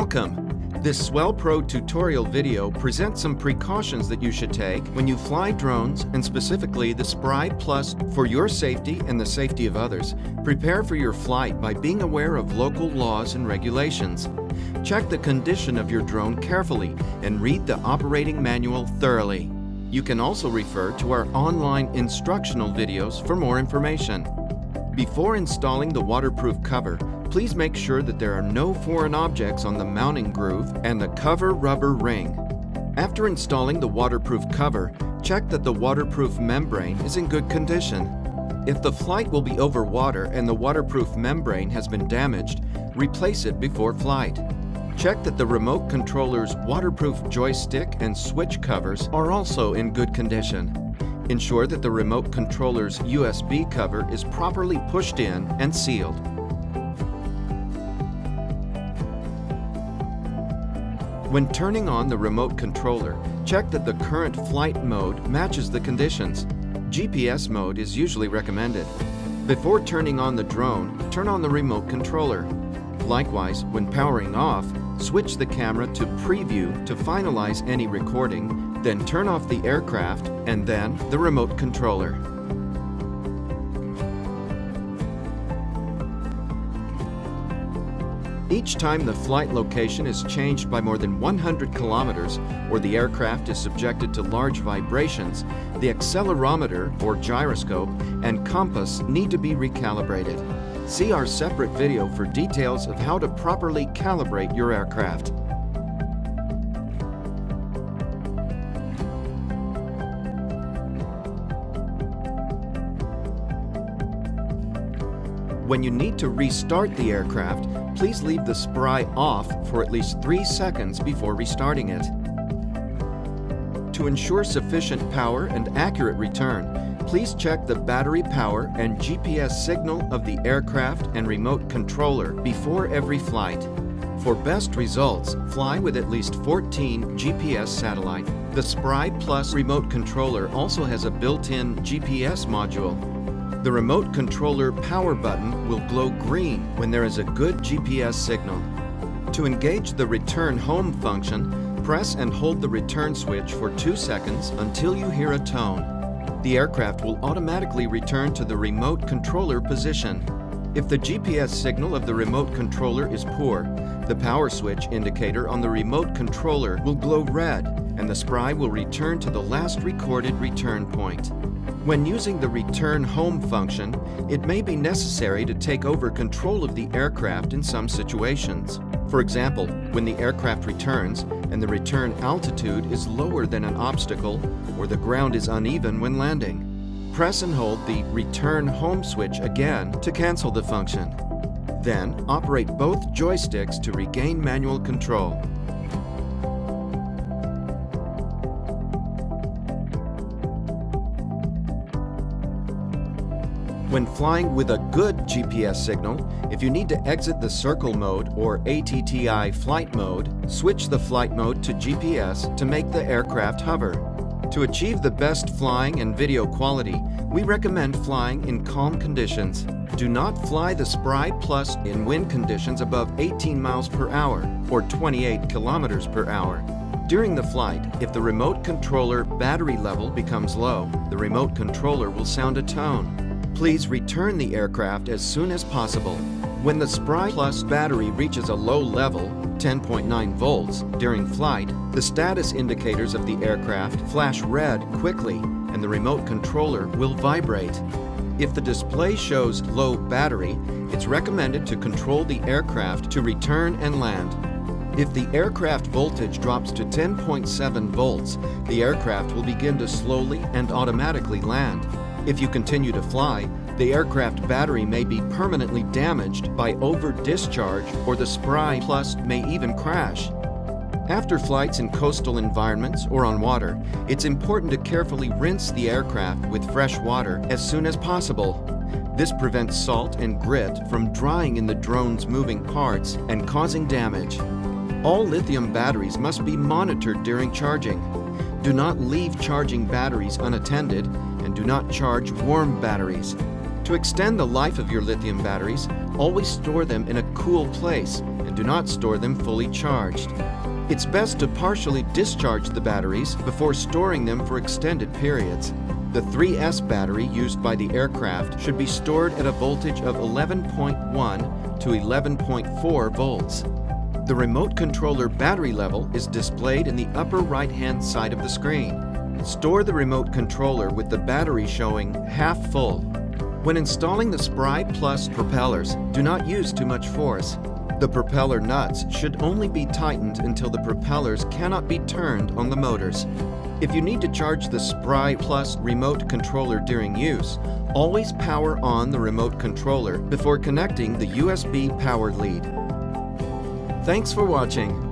Welcome! This Swellpro tutorial video presents some precautions that you should take when you fly drones, and specifically the Spry Plus. For your safety and the safety of others, prepare for your flight by being aware of local laws and regulations. Check the condition of your drone carefully and read the operating manual thoroughly. You can also refer to our online instructional videos for more information. Before installing the waterproof cover, please make sure that there are no foreign objects on the mounting groove and the cover rubber ring. After installing the waterproof cover, check that the waterproof membrane is in good condition. If the flight will be over water and the waterproof membrane has been damaged, replace it before flight. Check that the remote controller's waterproof joystick and switch covers are also in good condition. Ensure that the remote controller's USB cover is properly pushed in and sealed. When turning on the remote controller, check that the current flight mode matches the conditions. GPS mode is usually recommended. Before turning on the drone, turn on the remote controller. Likewise, when powering off, switch the camera to preview to finalize any recording, then turn off the aircraft and then the remote controller. Each time the flight location is changed by more than 100 kilometers or the aircraft is subjected to large vibrations, the accelerometer or gyroscope and compass need to be recalibrated. See our separate video for details of how to properly calibrate your aircraft. When you need to restart the aircraft, please leave the Spry off for at least 3 seconds before restarting it. To ensure sufficient power and accurate return, please check the battery power and GPS signal of the aircraft and remote controller before every flight. For best results, fly with at least 14 GPS satellite. The Spry Plus remote controller also has a built-in GPS module. The remote controller power button will glow green when there is a good GPS signal. To engage the return home function, press and hold the return switch for 2 seconds until you hear a tone. The aircraft will automatically return to the remote controller position. If the GPS signal of the remote controller is poor, the power switch indicator on the remote controller will glow red and the Spry will return to the last recorded return point. When using the return home function, it may be necessary to take over control of the aircraft in some situations. For example, when the aircraft returns and the return altitude is lower than an obstacle or the ground is uneven when landing. Press and hold the return home switch again to cancel the function. Then operate both joysticks to regain manual control. When flying with a good GPS signal, if you need to exit the circle mode or ATTI flight mode, switch the flight mode to GPS to make the aircraft hover. To achieve the best flying and video quality, we recommend flying in calm conditions. Do not fly the Spry Plus in wind conditions above 18 miles per hour or 28 kilometers per hour. During the flight, if the remote controller battery level becomes low, the remote controller will sound a tone. Please return the aircraft as soon as possible. When the Spry Plus battery reaches a low level, 10.9 volts, during flight, the status indicators of the aircraft flash red quickly and the remote controller will vibrate. If the display shows low battery, it's recommended to control the aircraft to return and land. If the aircraft voltage drops to 10.7 volts, the aircraft will begin to slowly and automatically land. If you continue to fly, the aircraft battery may be permanently damaged by over-discharge or the Spry Plus may even crash. After flights in coastal environments or on water, it's important to carefully rinse the aircraft with fresh water as soon as possible. This prevents salt and grit from drying in the drone's moving parts and causing damage. All lithium batteries must be monitored during charging. Do not leave charging batteries unattended and do not charge warm batteries. To extend the life of your lithium batteries, always store them in a cool place and do not store them fully charged. It's best to partially discharge the batteries before storing them for extended periods. The 3S battery used by the aircraft should be stored at a voltage of 11.1 to 11.4 volts. The remote controller battery level is displayed in the upper right-hand side of the screen. Store the remote controller with the battery showing half full. When installing the Spry Plus propellers, do not use too much force. The propeller nuts should only be tightened until the propellers cannot be turned on the motors. If you need to charge the Spry Plus remote controller during use, always power on the remote controller before connecting the USB power lead. Thanks for watching.